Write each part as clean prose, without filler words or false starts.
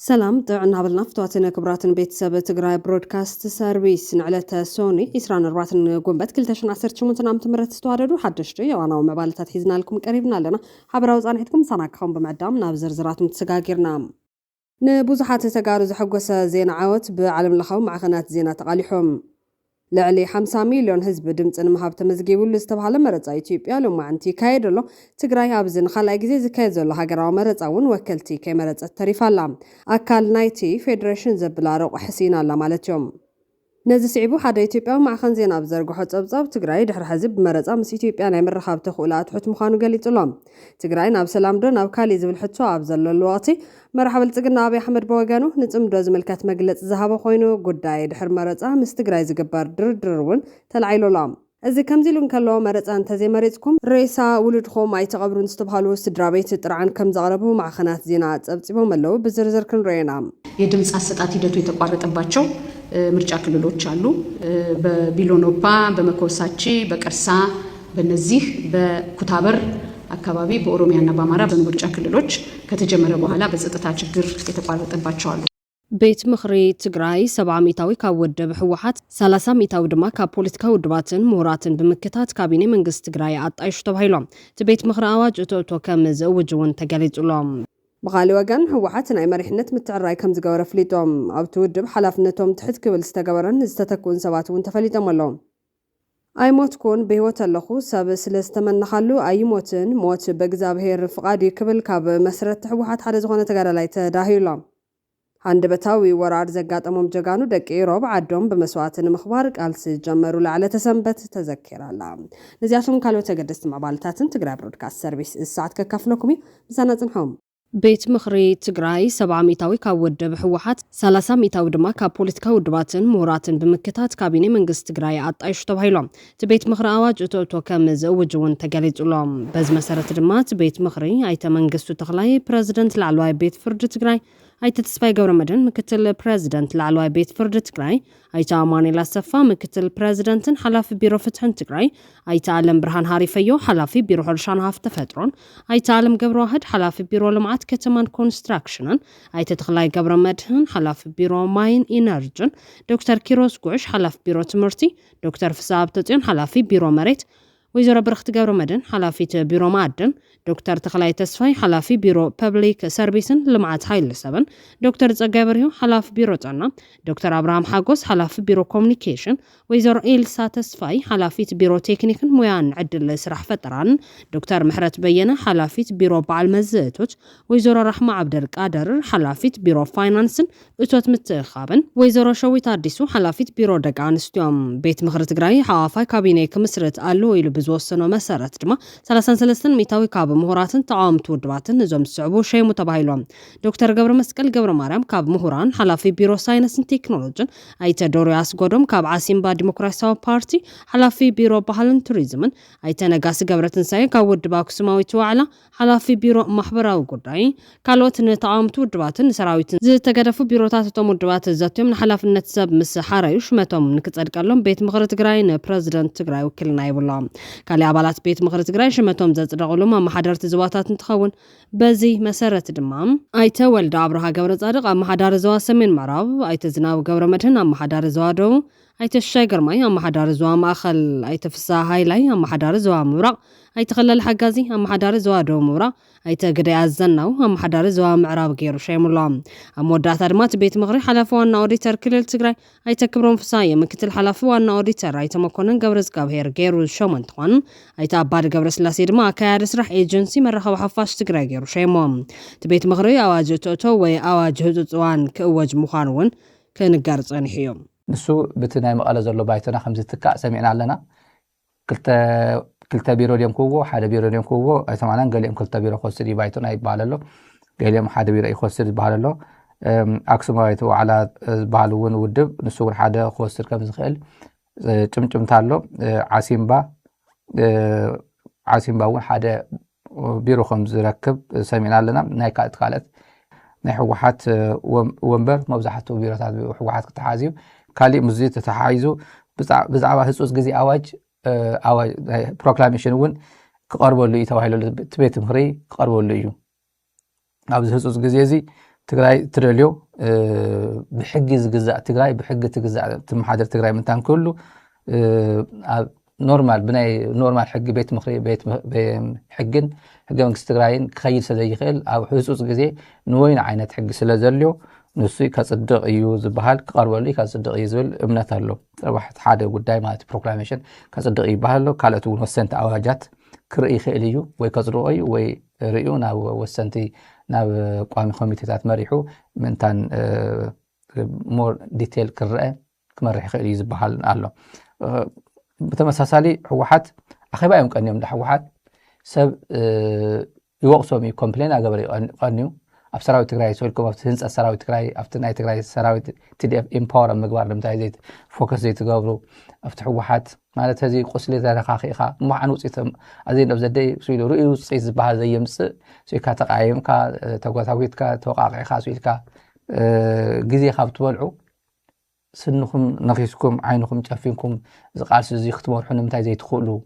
سلام طعنا بالنفط كبرات بيت سبت تقراي برودكاست سيرفيس نعلة سوني إسران ربعتن قنبت كلتاشن عسرت شمونتنا عم تمرت استواردو حدشتي وانا ومبالتات حيزنا لكم قريبنا لنا حبرا وزانحتكم صنعكم بمعدام نابزر زرات متسقاقرنا نبوزحات تقارو زحقوس زين عاوت بعالم لخو مع خنات زينة تقاليحهم لعلي 5 مليون حزب دمጽ نمهاب تمزغيبول استبحاله مرص ኢትዮጵያ لمعنتي ካይደሎ ትግራይ ኣብዝን خلای ግዜ ዝካየድ ዘሎ ሃገራዊ መረፃ እውን ወከልቲ ከመረፀት ተሪፋላ ኣካል ናይቲ ፌደሬሽን ዘብላረቁ ሕሲና ኣላ ማለት እዮም ነዚ ስዒቡ ሓደ ኢትዮጵያዊ ማዕኸን ዜና ብዘርግሖ ፀብፃብ ትግራይ ድሕሪ ሕዝብ መረፃ ምስ ኢትዮጵያ ናይ ምርኻብ ተኽእላት ሕት ምዃኑ ገሊጹሎም ትግራይ ናብ ሰላም ዶ ናብ ካሊ ዝብል ሕቶ ኣብ ዘለሉ ወቅቲ መራሒ ብልጽግና ኣብይ ኣሕመድ በወገኑ ንጽምዶ ዝምልከት መግለጽ ዝሃበ ኮይኑ ጉዳይ ድሕሪ መረፃ ምስ ትግራይ ዝግበር ድርድር እውን ተላዒሉሎም እዚ ከምዚ ኢሉ እንከሎ መረፃ እንተዘይመሪፅኩም ሬሳ ውሉድኹም ኣይተቐብሩን ዝተባሃሉ ስድራቤት ጥርዓን ከም ዘቕረቡ ማዕኸናት ዜና ፀብፂቦም ኣለው ብዝርዝር ክንሪአና የድምፅ አሰጣጥ ሂደቱ የተቋረጠባቸው ምርጫ ክልሎች አሉ በቢሎኖፓ በመኮሳቺ በቀርሳ በነዚህ በኩታበር አካባቢ በኦሮሚያና በአማራ በምርጫ ክልሎች ከተጀመረ በኋላ በጸጥታ ችግር የተቋረጠባቸው አሉ ቤት ምኽሪ ትግራይ 70 ሚታዊ ካብ ወደብ ሕወሓት 30 ሚታዊ ድማ ካብ ፖለቲካዊ ውድባትን ምሁራትን ብምክታት ካቢኔ መንግስቲ ትግራይ ኣጣይሹ ተባሂሎም እቲ ቤት ምኽሪ ኣዋጅ እቶቶ ከም ዝእውጅ እውን ተገሊጹሎም بغالي وغان ሕወሓት ናይ መሪሕነት ምትዕራይ ከም ዝገበረ ፍሊጦም ኣብቲ ውድብ ሓላፍነቶም ትሕት ክብል ዝተገበረን ዝተተኩን ሰባት እውን ተፈሊጦም ኣለዎም ኣይሞትኩን ብህይወት ኣለኹ ሰብ ስለ ዝተመነኻሉ ኣይሞትን ሞት በእግዚአብሔር ፍቃድ ይክብል ካብ መስረት ሕወሓት ሓደ ዝኾነ ተጋዳላይ ተዳሂሎም አንደበታዊ ወራር ዘጋጠሞም ጀጋኑ ደቂ ሮብ ዓዶም በመስዋዕት ንምኽባር ቃልሲ ጀመሩ ለዓለተ ሰንበት ተዘኪራላ ነዚያቶም ካልኦት ተገደስቲ መባልታትን ትግራይ ብሮድካስት ሰርቪስ ሰዓት ከካፍለኩም ምሳና ጽንሖም ቤት ምኽሪ ትግራይ 70 ሚታዊ ካብ ወደብ ሕወሓት 30 ሚታዊ ድማ ካብ ፖለቲካዊ ውድባትን ምሁራትን ብምክታት ካቢኔ መንግስቲ ትግራይ ኣጣይሹ ተባሂሎም እቲ ቤት ምኽሪ ኣዋጅ እቶቶ ከም ዝእውጅ እውን ተገሊጹሎም በዚ መሰረት ድማ እቲ ቤት ምኽሪ ኣይተ መንግስቱ ተኽላይ ፕሬዝደንት ላዕለዋይ ቤት ፍርዲ ትግራይ ኣይተ ተስፋይ ገብረመድህን ምክትል ፕሬዝደንት ላዕለዋይ ቤት ፍርዲ ትግራይ ኣይተ ኣማኑኤል ኣሰፋ ምክትል ፕሬዝደንትን ሓላፊ ቢሮ ፍትሕን ትግራይ ኣይተ ኣለም ብርሃን ሃሪፈዮ ሓላፊ ቢሮ ሕርሻን ሃፍቲ ተፈጥሮን ኣይተ ኣለም ገብረዋህድ ሓላፊ ቢሮ ልምዓት ከተማን ኮንስትራክሽንን ኣይተ ተኽላይ ገብረመድህን ሓላፊ ቢሮ ማይን ኢነርጅን ዶክተር ኪሮስ ጉዕሽ ሓላፊ ቢሮ ትምህርቲ ዶክተር ፍስሓ ኣብተጽዮን ሓላፊ ቢሮ መሬት ወይዘሮ ብርክት ገብረመድህን ሓላፊት ቢሮ ማዕድን ዶክተር ተኽላይ ተስፋይ ሓላፊ ቢሮ ፐብሊክ ሰርቪስን ልምዓት ሃይል ሰበን ዶክተር ጸጋይ በርሂ ሓላፊ ቢሮ ጸና ዶክተር አብርሃም ሓጎስ ሓላፊ ቢሮ ኮሙኒኬሽን ወይዘሮ ኤልሳ ተስፋይ ሓላፊት ቢሮ ቴክኒክን ሙያን ዕድል ስራሕ ፈጠራን ዶክተር ምሕረት በየነ ሓላፊት ቢሮ በዓል መዝእቶች ወይዘሮ ራሕማ ዓብደል ቃደር ሓላፊት ቢሮ ፋይናንስን እቶት ምትእኻብን ወይዘሮ ሸዊት አዲሱ ሓላፊት ቢሮ ደቂ ኣንስትዮን ቤት ምኽሪ ትግራይ ሓዋፋይ ካቢኔ ክምስረት ኣሎ ኢሉ ብዝወሰኖ መሰረት ድማ 33 ሚታዊ ካብ ምሁራትን ተቃወምቲ ውድባትን እዞም ዝስዕቡ ሸይሙ ተባሂሎም ዶክተር ገብረ መስቀል ገብረ ማርያም ካብ ምሁራን ሓላፊ ቢሮ ሳይንስን ቴክኖሎጂን ኣይተ ዶርያስ ጎዶም ካብ ዓሲምባ ዲሞክራሲያዊ ፓርቲ ሓላፊ ቢሮ ባህልን ቱሪዝምን ኣይተ ነጋሲ ገብረ ትንሳኤ ካብ ውድብ ኣክሱማዊት ዋዕላ ሓላፊ ቢሮ ማሕበራዊ ጉዳይ ካልኦት ንተቃወምቲ ውድባትን ሰራዊትን ዝተገደፉ ቢሮታት እቶም ውድባት ዘትዮም ንሓላፍነት ሰብ ምስ ሓረዩ ሽመቶም ንክጸድቀሎም ቤት ምኽሪ ትግራይ ንፕሬዝደንት ትግራይ ውክልና ይብሎም ካሊ ኣባላት ቤት ምኽሪ ትግራይ ሽመቶም ዘጽደقሎም ኣማሓደርቲ ዝዋታት እንትኸውን በዚ መሰረት ድማ ኣይተ ወልደ አብርሃ ገብረ ጻድቅ ኣማሓዳሪ ዘዋ ሰሜን ምዕራብ ኣይተ ዝናብ ገብረ መድህን ኣማሓዳሪ ዘዋ ደቡብ ኣይተ ሻይ ገርማይ ኣማሓዳሪ ዘዋ ማእኸል ኣይተ ፍስሓ ሃይላይ ኣማሓዳሪ ዘዋ ምብራቕ ኣይተ ኸለል ሓጋዚ ኣማሓዳሪ ዘዋ ደቡብ ምብራቕ ኣይተ ግዳይ ኣዘናው ኣማሓዳሪ ዘዋ ምዕራብ ገይሩ ሸይሙሎም ኣብ መወዳእታ ድማ እቲ ቤት ምኽሪ ሓላፊ ዋና ኦዲተር ክልል ትግራይ ኣይተ ክብሮም ፍሳየ ምክትል ሓላፊ ዋና ኦዲተር ኣይተ መኮነን ገብረ ዝጋብሔር ገይሩ ሸሞ እንትኾን ኣይተ ኣባዲ ገብረ ስላሴ ድማ ኣካያዲ ስራሕ ኤጀንሲ መራኸቢ ሓፋሽ ትግራይ ገይሩ ሸይሞም እቲ ቤት ምኽሪ ኣዋጅ እቶቶ ወይ ኣዋጅ ህፁፅ እዋን ክእወጅ ምዃኑ እውን ክንጋር ጸኒሑ እዮም ንሱ በቲ ናይ መቐለ ዘሎ ባይቶና ከምዚ ትካእ ሰሚዕና ኣለና ክልተ ቢሮ ድዮም ክውዎ ሓደ ቢሮ ድዮም ክውዎ ኣይተማናን ገሊኦም ክልተ ቢሮ ክወስድ ባይቶና ይባሃል ኣሎ ገሊኦም ሓደ ቢሮ ይወስድ ይባሃል ኣሎ ኣክሱማዊት ዋዕላ ዝባሃል እውን ውድብ ንሱ እውን ሓደ ክወስድ ከም ዝኽእል ጭምጭምታ ኣሎ ዓሲምባ እውን ሓደ ቢሮ ከም ዝረክብ ሰሚዕና ኣለና ናይ ካልኦት ናይ ሕወሓት ወንበር መብዛሕትኡ ቢሮታት ሕወሓት ክተሓዝዩ ካሊ ሙዚት ተተሓይዙ ብዛዕባ ህጹጽ ግዜ ኣዋጅ ፕሮክላሜሽን እውን ክቐርበሉ እዩ ተባሂሉ ቤት ምኽሪ ክቐርበሉ እዩ ኣብዚ ህጹጽ ግዜ እዚ ትግራይ ትረልዮ ብሕጊ ዝግዛእ ትግራይ ብሕጊ ትግዛእ ትመሓደር ትግራይ ምንታን ኩሉ ኖርማል ብናይ ኖርማል ሕጊ ቤት ምኽሪ ቤት ሕግን ሕገ መንግስቲ ትግራይን ክኸይድ ስለይኽእል ኣብ ህፁፅ ግዜ ንወይን ዓይነት ሕጊ ስለ ዘልዮ ንሱ ከጽድቕ እዩ ዝበሃል ክቐርበሉ ከጽድቕ እዩ ዝብል እምነት ኣሎ ረባሕት ሓደ ጉዳይ ማለት ፕሮክላሜሽን ከጽድቕ ይባሃሎ ካልኦት እውን ወሰንቲ ኣዋጃት ክርኢ ይኽእል እዩ ወይ ከጽድቆ እዩ ወይ ርእዩ ናብ ወሰንቲ ናብ ቋሚ ኮሚቴታት መሪሑ ምንታን ሞር ዲቴል ክርአ ክመርሕ ይኽእል እዩ ዝበሃል ኣሎ بتمساسالي حوحات أخيبا يمكن يوم ده حوحات سب يوقسوا مي كومبلين أجبري قانيو أفسراوي تقرأي سويلكم أفتنس أفسراوي تقرأي أفتناي تقرأي سراوي TDF إمبار مقبار لم تايزيت فوكس زي تجاوبرو أفتح حوحات مالت هذه قصلي ذا خاخي خا ما عنوس إتم أزين لو زدي سويلو رؤيو سيز بهذا زي يمس سوي كاتقايم كا توقعات كا توقع خا سويل كا جزي خابت والعو سنكم نفسكم عينكم تشافينكم زقارس زي ختموا حنا متى زي تخلوا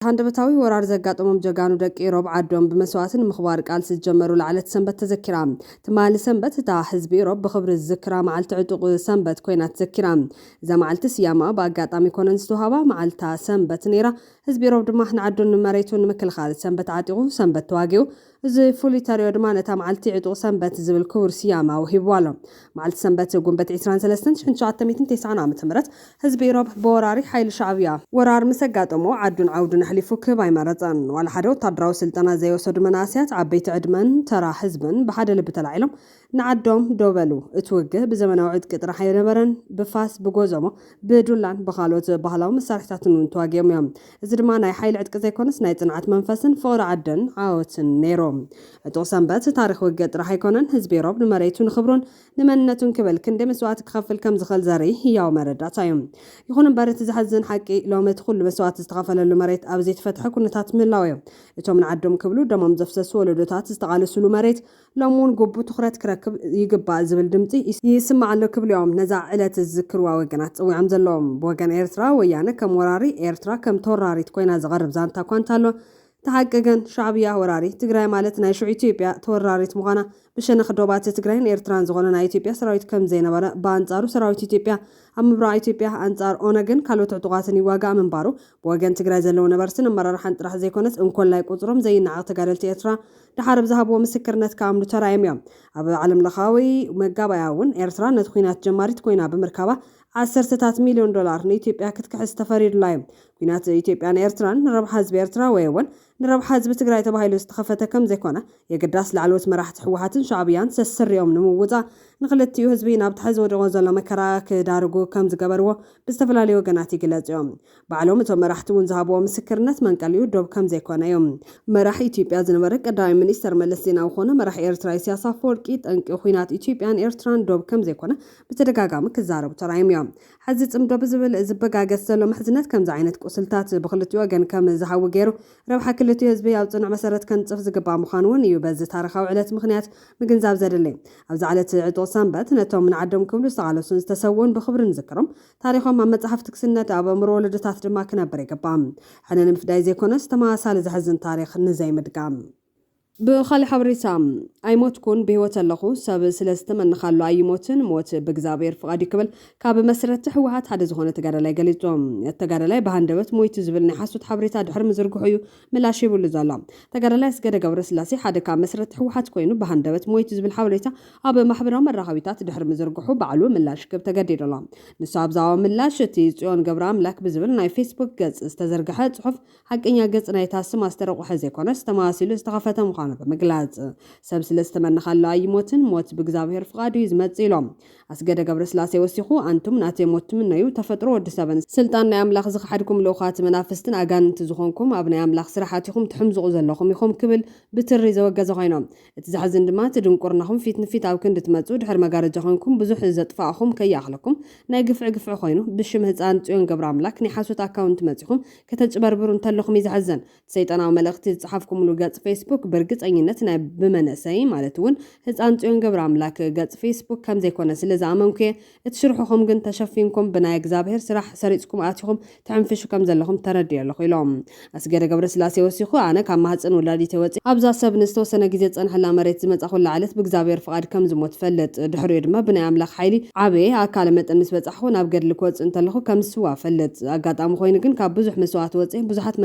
هندبتاوي ورار زقاطمم جغانو دق إيروب عدوم بمسواتن مخبار قال سجمروا لعلت سنبت تذكرام تمال سنبت تا حزب إيروب بخبر الذكرى معلت عتق سنبت كوينات تذكرام إذا معلت سياما باقاطامي كونن ستوهابا معلتا سنبت نيرا حزب إيروب دما حنا عدون مريتون مكل خالد سنبت عاتقو سنبت تواقيو زي فوليتاريو دمانة معلتي عتق سنبت زبل كور سياما وهيبوالو معلت سنبت قنبت عسران سلستن شنشو عتميتن 9 عام تمرت حزب إيروب بوراري حيل شعبية ورار مسقاطمو عدون عودن حليفو كباي مرزان ولا حدا تدراو سلطنا زي وسود مناسيات عبيت عدمن ترى حزبن بحدا لبت العلم نعدهم دوبلو اتوجه بزمناو عد قطر حينبرن بفاس بغوزمو بدولان بخالوت بهلاو مسارحتاتن تواغيم يوم زدما ناي حيل عد قزي كونس ناي صنعت منفسن فور عدن عاوتن نيروم اتوسنبت تاريخ وقطر حيكونن حزب يروب نمريتون خبرون نمنتون كبل كندي مسوات كخفل كم زخل زري هياو مرداتايم يكون برت زحزن حقي لو ما تدخل مسوات استغفل المريت أبزيت فتح كنتات من لاوية إتوم نعدم كبلو دمام زفسس ولدوتات استغالسلو مريت لمون قبو تخرت كركب يقبع زبل دمتي يسمع له كبل يوم نزع علة الذكر ووجنات ويعمز اللهم بوجن إيرترا ويانا كم وراري إيرترا كم توراري تكوينا زغرب زانتا كوانتالو تحققن شعبية وراري تقرأي مالتنا شو إثيوبيا توراري تمغانا بشن خدوبات تقرأين إيرتران زغلنا إثيوبيا سراويت كم زينا برا بانزارو سراويت إثيوبيا أما برا إثيوبيا أنزار أونجن كلو تعتقاتني واقع من بارو بوجن تقرأي زلونا برسن مرة حنت راح زي كونس إن كل لا يقصرهم زي النعاق تقرأت إيرترا لحرب ذهب ومسكرنت كامل ترى يوم أبو علم لخاوي ومجابا ياون إيرترا ندخينات جماريت كوينا بمركبة 10 مليون دولار نيتيوبيا كتكحس تفرير لايم كوينات إثيوبيا إيرتران نربح حزب إيرترا ويون نربح حزب تقرأي تباهيلو استخفته كم زي كونه يقداس لعلوت مراحت حوحات شعبيان سسر يوم نموضع نغلتيو هزبينا بتحز ودغوزلا مكراك دارغو كم زقبرو بستفلالي وقناتي قلت يوم بعلومة مراحتون زهابو مسكرنت من قاليو دوب كم زي كونه يوم مراح إثيوبيا زنبرك قداي منيستر ملسينا وخونه مراح إيرترا سياسة فوركيت أنك خوينات إثيوبيان إيرتران دوب كم زي كونه بتدقاقا مكزارو ترايم يوم حزت امدو بزبل زبقاقا سلو محزنات كم زعينت قسلتات بخلتيو وقن كم زهاو غيرو ربحا كلتيو هزبي أو صنع مسارت كانت صف زقبا مخانون يبز تاريخ وعلت مخنيات مجنزاب زدلي أو زعلت عطو سنبت نتوم من عدم كملو استغالوا تسوون بخبر نذكرهم تاريخهم ما متحف تكسنة أو مرول لدتات دما كنا بريقبام حنا نمفداي زي كونس تما سال زحزن تاريخ نزاي مدقام بخالي حبريسام أي موت كون بهوت اللخو سب سلسته من خلو أي موتن موت بجزابير فقادي قبل كاب مسرت تحوهات حد زخونة تجارة قاليتهم التجارة لا بهندبت مويت زبلني حسوت حبريتا دحر مزرقو حيو ملاشي بول زالام تجارة لا سجد جبر سلاسي حد كاب مسرت تحوهات كوينو بهندبت مويت زبل حبريتا أب محبرة مرة خويتات دحر مزرقو حب علو ملاش كب تجديد الله نصاب زاو ملاش تيزون جبرام لك بزبلنا فيسبوك جز استزرقحت صحف حق إني جز نايتاس ما استرقو حزي كونس تماثيل استغفتهم بمجلات سبس لستمن خلا يموتن موت بجزابير فقادو يزمت زيلهم أسجد قبر سلاسي وسيخو أنتم ناتي موت منيو تفترو الدسبن سلطان أملاخ زخ حدكم لوخات منافستن أجان تزخونكم أبناء أملاخ سرحاتكم تحمزوا زلهم يخم قبل بتري زوج زغينهم تزحزن دمات تدنقرنهم في تنفيت أو كنت تمتزود حر مجارد جهنكم بزح زطفاهم كي يخلكم ناقف عقف عخينه بشمهز أنتون قبر أملاك نحاسوت أكاونت متزخم كتجبر برون تلخم يزحزن سيطان أو ملختي تصحفكم لوجات فيسبوك برقز እርግጠኝነት ናይ ብመነሰይ ማለት እውን ህፃን ጽዮን ገብረ ኣምላክ ገጽ ፌስቡክ ከም ዘይኮነ ስለ ዝኣመንኩ እቲ ስርሕኹም ግን ተሸፊንኩም ብናይ እግዚኣብሔር ስራሕ ሰሪጽኩም ኣትኹም ተዕንፍሹ ከም ዘለኹም ተረድዩ ኣለኹ ኢሎም። ኣስገደ ገብረ ስላሴ ወሲኹ ኣነ ካብ ማህፀን ወላዲተ ወፂ ኣብዛ ሰብ ንዝተወሰነ ግዜ ፀንሐላ መሬት ዝመጻ ኩሉ ዓለት ብእግዚኣብሔር ፍቃድ ከም ዝሞት ፈልጥ ድሕሪኡ ድማ ብናይ ኣምላኽ ሓይሊ ዓበየ ኣካለ መጠን ምስ በጻሕኹ ናብ ገድሊ ክወፅእ እንተለኹ ከም ስዋ ፈልጥ ኣጋጣሚ ኮይኑ ግን ካብ ብዙሕ መስዋዕት ወፂ ብዙሓት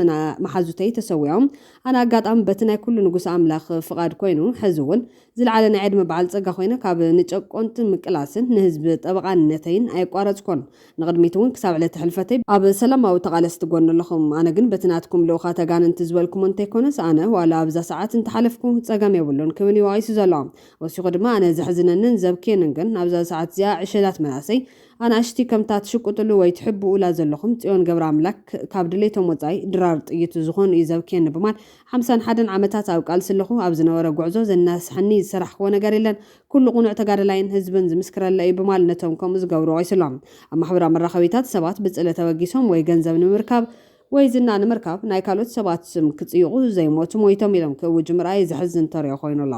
መሓዙተይ ተሰዊዖም ኣነ ኣጋጣሚ በቲ ናይ ኩሉ ንጉስ ኣምላኽ ፍቃድ ኮይኑ ሕዚ እውን ዝለዓለ ናይ ዕድመ በዓል ፀጋ ኮይነ ካብ ንጨቆንትን ምቅላስን ንህዝቢ ጠበቃነተይን ኣይቋረፅኮን ንቅድሚት እውን ክሳብ ዕለተ ሕልፈተይ ኣብ ሰላማዊ ተቃለስቲ ጎኒ ኣለኹም ኣነ ግን በቲ ናትኩም ልኡኻ ተጋንንቲ ዝበልኩም እንተይኮነስ ኣነ ዋላ ኣብዛ ሰዓት እንተሓለፍኩ ፀገም የብሉን ክብል ይዋይሱ ዘሎ ወሲኹ ድማ ኣነ ዘሕዝነንን ዘብኬንን ግን ኣብዛ ሰዓት እዚኣ ዕሸላት መናሰይ ኣናእሽቲ ከምታ ትሽቁጥሉ ወይ ትሕብኡላ ዘለኹም ጽዮን ገብረ ኣምላክ ካብ ድሌቶም ወፃኢ ድራር ጥይት ዝኾኑ እዩ ዘብኬኒ ብማል 51 ዓመታት ኣብ ቃልሲ ኣለኹ ኣብ ዝነበረ ጉዕዞ ዘናስሐኒ ዝሰራሕክዎ ነገር የለን ኩሉ ቁኑዕ ተጋደላይን ህዝብን ዝምስክረለ እዩ ብማል ነቶም ከምኡ ዝገብሩ ይስሎም ኣብ ማሕበራዊ መራኸቢታት ሰባት ብፅለ ተበጊሶም ወይ ገንዘብ ንምርካብ ወይ ዝና ንምርካብ ናይ ካልኦት ሰባት ስም ክጽይቑ ዘይሞቱ ሞይቶም ኢሎም ክውጅ ምርኣይ ዘሕዝን ተርዮ ኮይኑላ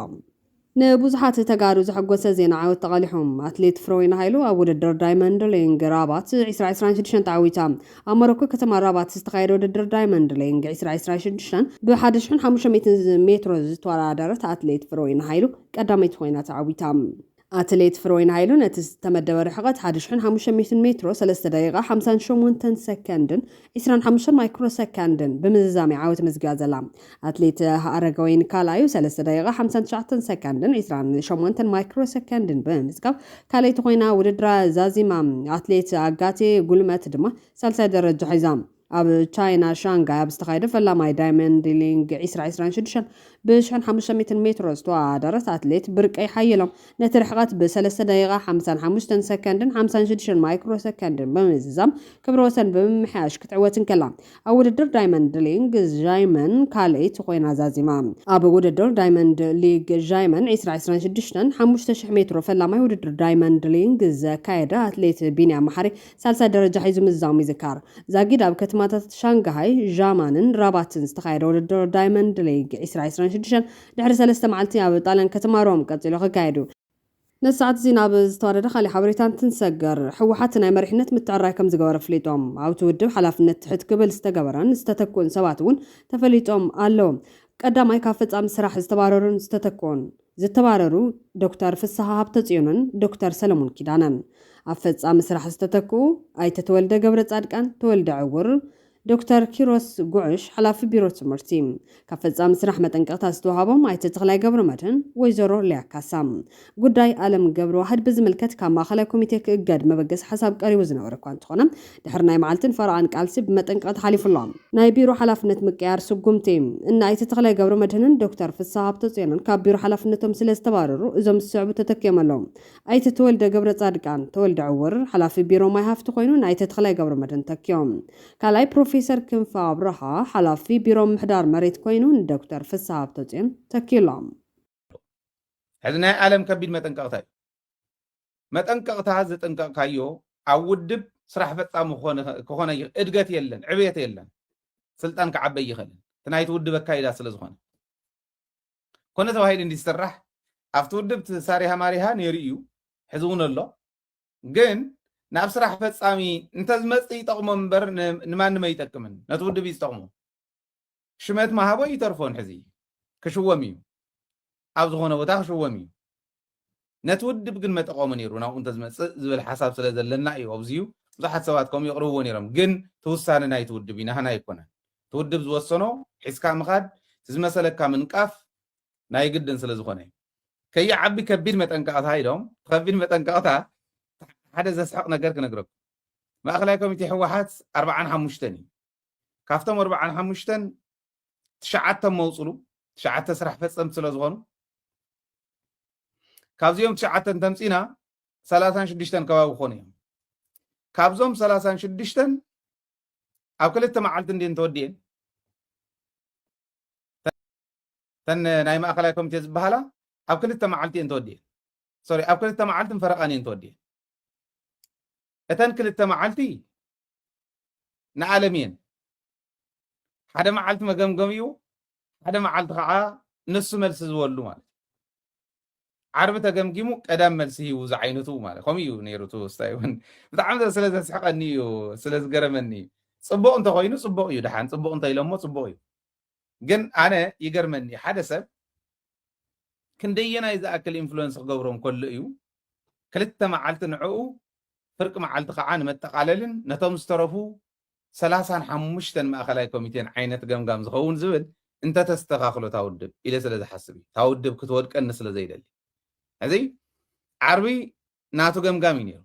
ንብዙሓት ተጋሩ ዘሐጎሰ ዜና ዓወት ተቃሊሖም ኣትሌት ፍሮይና ሃይሉ ኣብ ውድድር ዳይመንድ ሊንግ ራባት 2026 ተዓዊታ ኣብ ሞሮኮ ከተማ ራባት ዝተኻየደ ውድድር ዳይመንድ ሊንግ 2026 ብ1500 ሜትሮ ዝተወዳደረት ኣትሌት ፍሮይና ሃይሉ ቀዳመይቲ ኮይና ተዓዊታ ኣትሌት ፍሮይና ሃይሉ ነቲ ዝተመደበ ርሕቀት 1500 ሜትሮ 3 ደቂቃ 58 ሰከንድን 25 ማይክሮ ሰከንድን ብምዝዛም ዓወት መዝጊያ ዘላ ኣትሌት ኣረጋወይን ካልኣዩ 3 ደቂቃ 59 ሰከንድን 28 ማይክሮ ሰከንድን ብምዝጋብ ካልኣይቲ ኮይና ውድድራ ዛዚማ ኣትሌት ኣጋቴ ጉልመት ድማ ሳልሳይ ደረጃ ሒዛ ኣብ ቻይና ሻንጋይ ኣብ ዝተኻየደ ፈላማይ ዳይመንድ ሊንግ 2026 ብ1500 ሜትሮ ዝተወዳደረት ኣትሌት ብርቀይ ሓየሎም ነቲ ርሕቀት ብ3 ደቂቃ 55 ሰከንድን 56 ማይክሮ ሰከንድን ብምዝዛም ክብረ ወሰን ብምምሕያሽ ክትዕወትን ከላ ኣብ ውድድር ዳይመንድ ሊንግ ዣይመን ካልአይቲ ኮይና ዛዚማ ኣብ ውድድር ዳይመንድ ሊግ ዣይመን 2026 5000 ሜትሮ ፈላማይ ውድድር ዳይመንድ ሊንግ ዘካየደ ኣትሌት ቢንያም መሓሪ ሳልሳይ ደረጃ ሒዙ ምዝዛሙ ይዝካር ዛጊድ ኣብ ከተማታት ሻንጋይ ዣማንን ራባትን ዝተኻየደ ውድድር ዳይመንድ ሊግ 2026 ድሕሪ 3 መዓልቲ ኣብ ጣልያን ከተማ ሮም ቀፂሉ ክካየዱ ነሰዓት እዚ ናብ ዝተዋደደ ካሊእ ሓበሬታን ትንሰገር ሕወሓት ናይ መሪሕነት ምትዕራይ ከም ዝገበረ ፍሊጦም ኣብቲ ውድብ ሓላፍነት ትሕት ክብል ዝተገበረን ዝተተኩን ሰባት እውን ተፈሊጦም ኣለዎም ቀዳማይ ካብ ፈጻሚ ስራሕ ዝተባረሩን ዝተተኩን ዝተባረሩ ዶክተር ፍስሓ ሃብተጽዮንን ዶክተር ሰለሞን ኪዳነን ኣብ ፈጻሚ ስራሕ ዝተተኩ ኣይተ ተወልደ ገብረ ጻድቃን ተወልደ ዕውር ዶክተር ኪሮስ ጉዕሽ ሓላፊ ቢሮ ትምህርቲ ካብ ፈጻሚ ስራሕ መጠንቀቕታ ዝተዋሃቦም ኣይተ ተኽላይ ገብረ መድህን ወይዘሮ ሊያካሳም ጉዳይ ኣለም ገብረ ዋህድ ብዝምልከት ካብ ማእኸላይ ኮሚቴ ክእገድ መበገስ ሓሳብ ቀሪቡ ዝነበረ እኳ እንትኾነ ድሕሪ ናይ መዓልትን ፈርቓን ቃልሲ ብመጠንቀቕታ ሓሊፉሎም ናይ ቢሮ ሓላፍነት ምቅያር ስጉምቲ እና ኣይተ ተኽላይ ገብረ መድህንን ዶክተር ፍስሓ ሃብተጽዮንን ካብ ቢሮ ሓላፍነቶም ስለ ዝተባረሩ እዞም ዝስዕቡ ተተኪዮም ኣለዎም ኣይተ ተወልደ ገብረ ጻድቃን ተወልደ ዕውር ሓላፊ ቢሮ ማይ ሃፍቲ ኮይኑ ናይተ ተኽላይ ገብረ መድህን ተኪዮም ካልኣይ ፕሮፌሰር ክንፈ ኣብርሃ ሓላፊ ቢሮ ምሕዳር መሬት ኮይኑ ዶክተር ፍስሓ ሃብተጽዮን ተኪሎም ሕዚ ናይ ዓለም ከቢድ መጠንቀቕታ እዩ መጠንቀቕታ ዝጠንቀቕካዮ ኣብ ውድብ ስራሕ ፈጻሚ ክኾነ እድገት የለን ዕብየት የለን ስልጣን ክዓበይ ይኽእልን እቲ ናይቲ ውድብ ኣካይዳ ስለ ዝኾነ ኮነ ተባሂሉ እንዲዝስራሕ ኣብቲ ውድብ ሳሪሃ ማሪሃ ነይሩ እዩ ሕዚ እውን ኣሎ ግን ናብ ስራሕ ፈጻሚ እንተዝመጽእ ይጠቕሞ እምበር ንማንም ኣይጠቅምን ነቲ ውድብ እዩ ዝጠቕሞ ሽመት ማሃቦ ይተርፎን ሕዚ ክሽወም እዩ ኣብ ዝኾነ ቦታ ክሽወም እዩ ነቲ ውድብ ግን መጠቐሙ ነይሩ ናብኡ እንተዝመጽእ ዝብል ሓሳብ ስለ ዘለና እዩ ኣብዝዩ ብዙሓት ሰባት ከምኡ የቕርብዎ ነይሮም ግን ትውሳነ ናይቲ ውድብ እዩ ናህና ኣይኮነን እቲ ውድብ ዝወሰኖ ሒዝካ ምኻድ ዝመሰለካ ምንቃፍ ናይ ግድን ስለ ዝኾነ እዩ ከይዓቢ ከቢድ መጠንቀቕታ ኢሎም ከቢድ መጠንቀቕታ ሓደ ዘስሐቕ ነገር ክነግረኩም ማእኸላይ ኮሚቴ ሕወሓት 45 እዩ ካብቶም 45 9 መውፅሉ 9 ስራሕ ፈጸምቲ ስለ ዝኾኑ ካብዚኦም 9 ተምፂና 36 ከባቢ ክኾኑ እዮም ካብዞም 36 ኣብ ክልተ መዓልቲ እንዴን ተወዲአን ተን ናይ ማእኸላይ ኮሚቴ ዝበሃላ ኣብ ክልተ መዓልቲ እየን ተወዲአን ሶሪ ኣብ ክልተ መዓልትን ፈረቓን እየን ተወዲአን እተን ክልተ መዓልቲ ንዓለም እየን ሓደ መዓልቲ መገምገም እዩ ሓደ መዓልቲ ከዓ ንሱ መልሲ ዝበሉ ማለት ዓርቢ ተገምጊሙ ቀዳም መልሲ ሂቡ ዝዓይነቱ ማለት ከምኡ እዩ ነይሩ ትውስታይ እውን ብጣዕሚ ስለ ዘስሕቐኒ እዩ ስለ ዝገረመኒ እዩ ፅቡቕ እንተኮይኑ ፅቡቕ እዩ ድሓን ፅቡቕ እንተኢሎሞ ፅቡቕ እዩ ግን ኣነ ይገርመኒ ሓደ ሰብ ክንደየናይ ዝኣክል ኢንፍሉዌንስ ክገብሮም ከሎ እዩ ክልተ መዓልቲ ንዕኡ ፍርቂ መዓልቲ ከዓ ንመጠቃለልን ነቶም ዝተረፉ 35 ማእኸላይ ኮሚቴን ዓይነት ገምጋም ዝኸውን ዝብል እንተተስተኻኽሎ ታውድብ ኢለ ስለ ዝሓስብ እዩ ታውድብ ክትወድቀኒ ስለ ዘይደሊ እዚ ዓርቢ ናቱ ገምጋም እዩ ነይሩ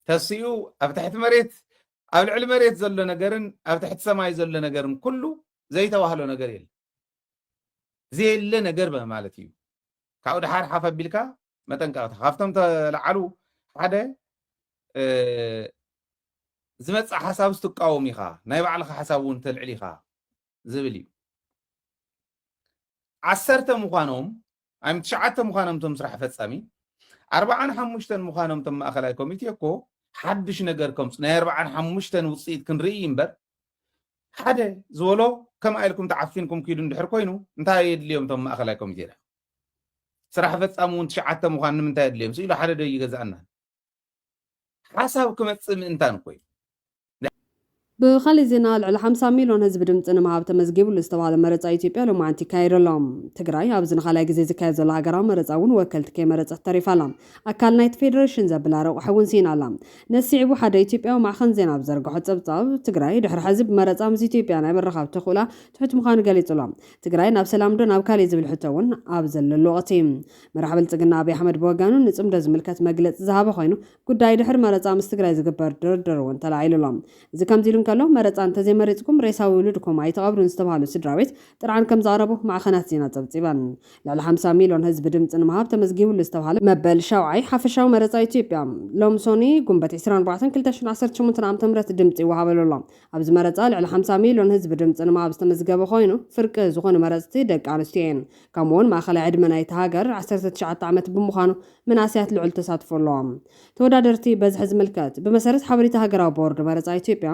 ተሲኡ ኣብ ትሕቲ መሬት ኣብ ልዕሊ መሬት ዘሎ ነገርን ኣብ ትሕቲ ሰማይ ዘሎ ነገርን ኩሉ ዘይተዋህሎ ነገር የለ ዘየለ ነገር ማለት እዩ ካብኡ ድሓር ሓፍ ኣቢልካ መጠንቀቕታ ካብቶም ተለዓሉ ሓደ ዝመፅእ ሓሳብ ዝትቃወም ኢኻ ናይ ባዕልኻ ሓሳብ እውን ተልዕል ኢኻ ዝብል እዩ 10 ምዃኖም ኣይ 9 ምዃኖም ቶም ስራሕ ፈጻሚ 45 ምዃኖም ቶም ማእኸላይ ኮሚቴ እኮ ሓድሽ ነገር ከምፅ ናይ 45 ውፅኢት ክንርኢ እምበር ሓደ ዝበሎ ከም ኢልኩም ተዓፊንኩም ኪዱ እንድሕር ኮይኑ እንታይ የድልዮም ቶም ማእኸላይ ኮሚቴ ዳ ስራሕ ፈጻሚ እውን 9 ምዃን ንምንታይ የድልዮም ስኢሉ ሓደ ዶ ይገዛእና ሓሳብ ክመፅእ ምእንታን ኮይኑ ብኻሊእ ዜና ልዕሊ 50 ሚልዮን ህዝቢ ድምፂ ንምሃብ ተመዝጊቡሉ ዝተባሃለ መረፃ ኢትዮጵያ ሎማዓንቲ ይካየደሎም ትግራይ ኣብ ዝነኻላይ ግዜ ዝካየድ ዘሎ ሃገራዊ መረፃ እውን ወከልቲ ከይመረፀት ተሪፋ ኣላ ኣካል ናይቲ ፌደሬሽን ዘብላ ረቑሒ እውን ሲና ኣላ ነሲዕቡ ሓደ ኢትዮጵያዊ ማዕኸን ዜና ብዘርግሖ ፀብፃብ ትግራይ ድሕሪ ሕዚ ብመረፃ ምስ ኢትዮጵያ ናይ ምርኻብ ተኽእላ ትሑት ምዃኑ ገሊጹ ኣሎ ትግራይ ናብ ሰላም ዶ ናብ ካሊእ ዝብል ሕቶ እውን ኣብ ዘለሉ ወቕቲ መራሒ ብልፅግና ኣብይ ኣሕመድ ብወጋኑ ንፅምዶ ዝምልከት መግለፂ ዝሃበ ኮይኑ ጉዳይ ድሕሪ መረፃ ምስ ትግራይ ዝግበር ድርድር እውን ተላዒሉ ኣሎ እዚ ከምዚ ኢሉ ከሎ መረፃ እንተዘይመሪፅኩም ሬሳዊ ውሉድኩም ኣይተቐብሩን ዝተባሃሉ ስድራቤት ጥርዓን ከም ዘቕረቡ ማዕኸናት ዜና ፀብፂበን ልዕሊ 50 ሚልዮን ህዝቢ ድምፂ ንምሃብ ተመዝጊቡሉ ዝተባሃለ መበል ሻውዓይ ሓፈሻዊ መረፃ ኢትዮጵያ ሎም ሶኒ ጉንበት 24/2018 ዓ.ም ድምፂ ይወሃበሉ ኣሎ ኣብዚ መረፃ ልዕሊ 50 ሚልዮን ህዝቢ ድምፂ ንምሃብ ዝተመዝገበ ኮይኑ ፍርቂ ዝኾኑ መረፅቲ ደቂ ኣንስትዮ እየን ከምኡውን ማእኸላይ ዕድመ ናይቲ ሃገር 19 ዓመት ብምዃኑ መናእስያት ልዑል ተሳትፎ ኣለዎም ተወዳደርቲ በዝሒ ዝምልከት ብመሰረት ሓበሬታ ሃገራዊ ቦርድ መረፃ ኢትዮጵያ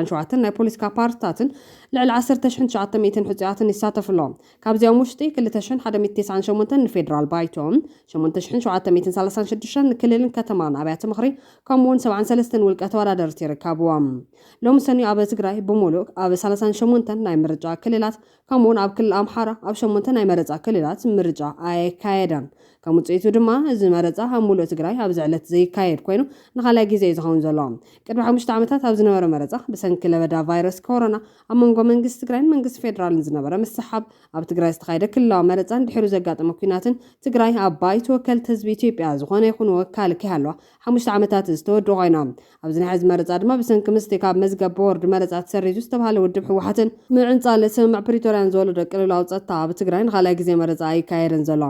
47 ናይ ፖለቲካ ፓርቲታትን ልዕሊ 10,900 ሕፁያትን ይሳተፉ ኣለዎም ካብዚኦም ውሽጢ 2,198 ንፌደራል ባይቶም 8,736 ንክልልን ከተማን ኣብያተ ምኽሪ ከምኡውን 73 ውልቀ ተወዳደርቲ ይርከብዎም ሎሚ ሰኒ ኣብ ትግራይ ብሙሉእ ኣብ 38 ናይ ምርጫ ክልላት ከምኡውን ኣብ ክልል ኣምሓራ ኣብ 8 ናይ መረፃ ክልላት ምርጫ ኣይካየደን ከም ውፅኢቱ ድማ እዚ መረፃ ኣብ ሙሉእ ትግራይ ኣብ ዝዕለት ዘይካየድ ኮይኑ ንኻልኣይ ግዜ ዝኸውን ዘሎ ቅድሚ 5 ዓመታት ኣብ ዝነበረ መረፃ ብሰንኪ ለበዳ ቫይረስ ኮሮና ኣብ መንጎ መንግስቲ ትግራይን መንግስቲ ፌደራልን ዝነበረ ምስሓብ ኣብ ትግራይ ዝተኻየደ ክልላዊ መረፃን ድሕሩ ዘጋጠመ ኩናትን ትግራይ ኣብ ባይቶ ወከልቲ ህዝቢ ኢትዮጵያ ዝኾነ ይኹን ወካል ከሃለዋ 5 ዓመታት ዝተወድኡ ኮይኖም ኣብዚ ናይ ሕዚ መረፃ ድማ ብሰንኪ ምስቲ ካብ መዝገብ ቦርድ መረፃ ተሰሪዙ ዝተባሃለ ውድብ ሕወሓትን ምዕንፃል ስምምዕ ፕሪቶርያን ዝበሉ ቅልውላው ፀጥታ ኣብ ትግራይ ንኻልኣይ ግዜ መረፃ ኣይካየድን ዘሎ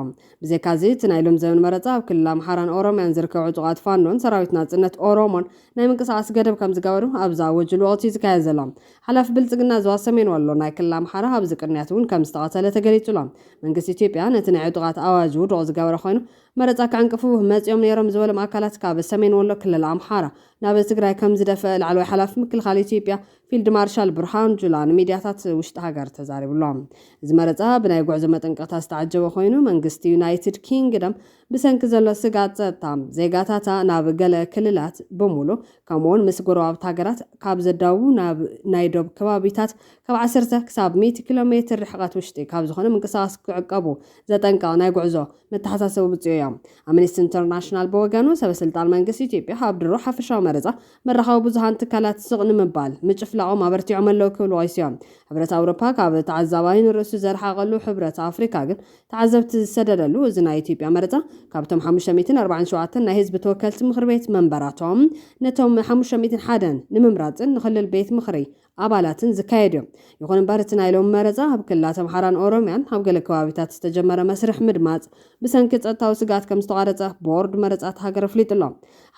ብዘይካዚ እቲ ናይ ሎም ዘመን መረፃ ኣብ ክልል ኣምሓራን ኦሮምያን ዝርከቡ ዕጡቓት ፋኖን ሰራዊት ናጽነት ኦሮሞን ናይ ምንቅስቓስ ገደብ ከም ዝገበሩ ኣብዛ ወጅሉ ወቅቲ ዝካየድ ዘሎ ሓላፊ ብልፅግና ዞባ ሰሜን ወሎ ናይ ክልል ኣምሓራ ኣብ ዝቅንያት እውን ከም ዝተቐተለ ተገሊጹ ኣሎ መንግስቲ ኢትዮጵያ ነቲ ናይ ዕጡቓት ኣዋጅ ውድቕ ዝገበረ ኮይኑ መረፃ ከዕንቅፉ መፂኦም ነይሮም ዝበሎም ኣካላት ካብ ሰሜን ወሎ ክልል ኣምሓራ ናብ ትግራይ ከም ዝደፍአ ላዕለዋይ ሓላፊ ምክልኻል ኢትዮጵያ ፊልድ ማርሻል ብርሃኑ ጁላ ንሚድያታት ውሽጢ ሃገር ተዛሪቡሎም እዚ መረፃ ብናይ ጉዕዞ መጠንቀቕታ ዝተዓጀበ ኮይኑ መንግስቲ ዩናይትድ ኪንግደም ብሰንኪ ዘሎ ስጋት ፀጥታ ዜጋታታ ናብ ገለ ክልላት ብምሉእ ከምኡውን ምስ ጎረባብቲ ሃገራት ካብ ዘዳው ናብ ናይ ዶብ ከባቢታት ካብ 10 ክሳብ 100 ኪሎ ሜትር ርሕቐት ውሽጢ ካብ ዝኾነ ምንቅስቓስ ክዕቀቡ ዘጠንቀቕ ናይ ጉዕዞ መተሓሳሰቢ ውፅኡ እዮም ኣምነስቲ ኢንተርናሽናል ብወገኑ ሰበስልጣን መንግስቲ ኢትዮጵያ ኣብ ድሮ ሓፈሻዊ መረፃ መራኸቢ ብዙሃን ትካላት ስቕ ንምባል ምጭፍላቆም ኣበርቲዖም ኣለዉ ክብሉ ቀይስዮም ሕብረት ኣውሮፓ ካብ ተዓዛባይ ንርእሱ ዘረሓቐሉ ሕብረት ኣፍሪካ ግን ተዓዘብቲ ዝሰደደሉ እዚ ናይ ኢትዮጵያ መረፃ ካብቶም 547 ናይ ህዝቢ ተወከልቲ ምክር ቤት መንበራቶም ነቶም 501 ንምምራፅን ንክልል ቤት ምክሪ ኣባላትን ዝካየድ እዮም ይኹን እምበር እቲ ናይ ሎም መረፃ ኣብ ክልላት ኣምሓራን ኦሮምያን ኣብ ገለ ከባቢታት ዝተጀመረ መስርሕ ምድማፅ ብሰንኪ ፀጥታዊ ስጋት ከም ዝተቋረፀ ቦርድ መረፃት ሃገር ኣፍሊጡ ኣሎ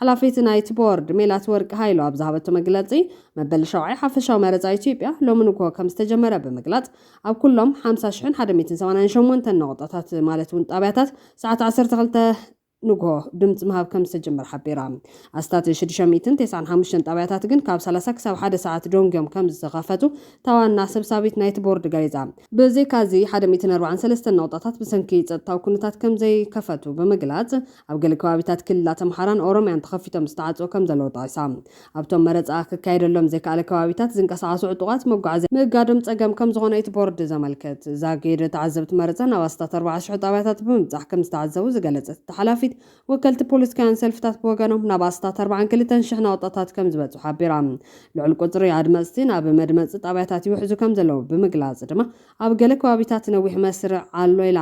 ሓላፊት ናይቲ ቦርድ ሜላት ወርቂ ሃይሎ ኣብ ዝሃበቶ መግለፂ መበል ሻውዓይ ሓፈሻዊ መረፃ ኢትዮጵያ ሎሚ ንጎ ከም ዝተጀመረ ብምግላፅ ኣብ ኩሎም 50,188 ነቑጣታት ማለት እውን ጣብያታት ሰዓት 12 ንጎ ድምጽ መሃብ ከም ዝተጀመረ ሓቢራ ኣስታት 695 ጣብያታት ግን ካብ 30 ክሳብ 1 ሰዓት ዶንጎም ከም ዝተኸፈቱ ታዋና ሰብሳቢት ናይቲ ቦርድ ገሊጻ በዚካዚ 143 ነውጣታት ብሰንኪ ጸጥታው ኩነታት ከም ዘይከፈቱ ብምግላጽ ኣብ ገለ ከባቢታት ክልላት ኣምሓራን ኦሮምያን ተኸፊቶም ዝተዓጽው ከም ዘለዎ ጠቂሳ ኣብቶም መረጻ ክካየደሎም ዘይከኣለ ከባቢታት ዝንቀሳቐሱ ዕጡቓት መጓዓዝያ ምእጋዶም ጸገም ከም ዝኾነ እቲ ቦርድ ዘመልክት ዛገደ ተዓዘብቲ መረጻ ናብ ኣስታት 40,000 ጣብያታት ብምብጻሕ ከም ዝተዓዘቡ ዝገለጸት ተሓላፊት ወከልቲ ፖለቲካውያን ሰልፍታት ብወገኖም ናብ ኣስታት 42,000 ናውጣታት ከም ዝበጽሑ ሓቢራ ልዑል ቁጽሪ ኣድመጽቲ ናብ መድመጽ ጣብያታት ይውሕዙ ከም ዘለዉ ብምግላጽ ድማ ኣብ ገለ ከባቢታት ነዊሕ መስርዕ ኣሎ ኢላ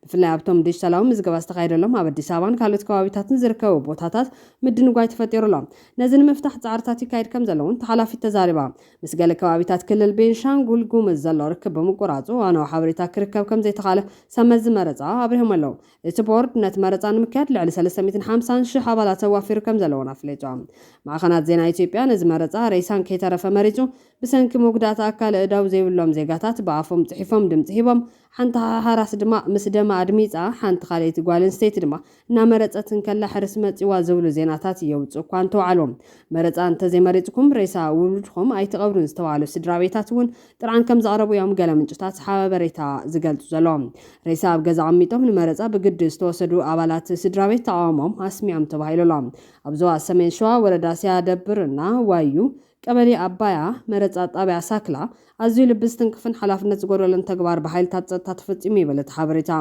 ብፍላይ ኣብቶም ዲጂታላዊ ምዝገባ ዝተኻየደሎም ኣብ ኣዲስ ኣበባን ካልኦት ከባቢታትን ዝርከቡ ቦታታት ምድንጓይ ተፈጢሩሎም ነዚ ንምፍታሕ ጻዕርታት ይካየድ ከም ዘለውን ተሓላፊት ተዛሪባ ምስ ገለ ከባቢታት ክልል ቤንሻንጉል ጉሙዝ ዘሎ ርክብ ብምቁራጹ ዋናዊ ሓበሬታ ክርከብ ከም ዘይተኻለ ሰመዚ መረጻ ኣብርሆም ኣለዉ እቲ ቦርድ ነቲ መረጻ ንምክያድ ልዕሊ 350,000 ኣባላት ተዋፊሩ ከም ዘለውን ኣፍሊጡ ማዕኸናት ዜና ኢትዮጵያ ነዚ መረጻ ሬሳን ከይተረፈ መሪጹ ብሰንኪ መጉዳእቲ ኣካል እዳው ዘይብሎም ዜጋታት ብኣፎም ጽሒፎም ድምፂ ሂቦም ሓንቲ ሓራስ ድማ ምስ ደማ ኣድሚፃ ሓንቲ ካልአይቲ ጓል ኣንስተይቲ ድማ እናመረፀትን ከላ ሕርስ መፂዋ ዝብሉ ዜናታት የውፅኡ እኳ እንተባዕሎም መረፃ እንተዘይመሪፅኩም ሬሳ ውሉድኩም ኣይትቐብሩን ዝተባሃሉ ስድራ ቤታት እውን ጥርዓን ከም ዘቕረቡ እዮም ገለ ምንጭታት ሓበሬታ ዝገልጹ ዘሎም ሬሳ ኣብ ገዛ ቀሚጦም ንመረፃ ብግዲ ዝተወሰዱ ኣባላት ስድራ ቤት ተቃውሞም ኣስሚዖም ተባሂሉሎም ኣብ ዞባ ሰሜን ሸዋ ወረዳ ሲያደብርና ዋዩ ቀበሌ ኣባያ መረፃ ጣብያ ሳክላ ኣዝዩ ልቢ ዝትንክፍን ሓላፍነት ዝጎደሎን ተግባር ብሓይልታት ጸጥታ ተፈጺሙ ይበለት ሓበሬታ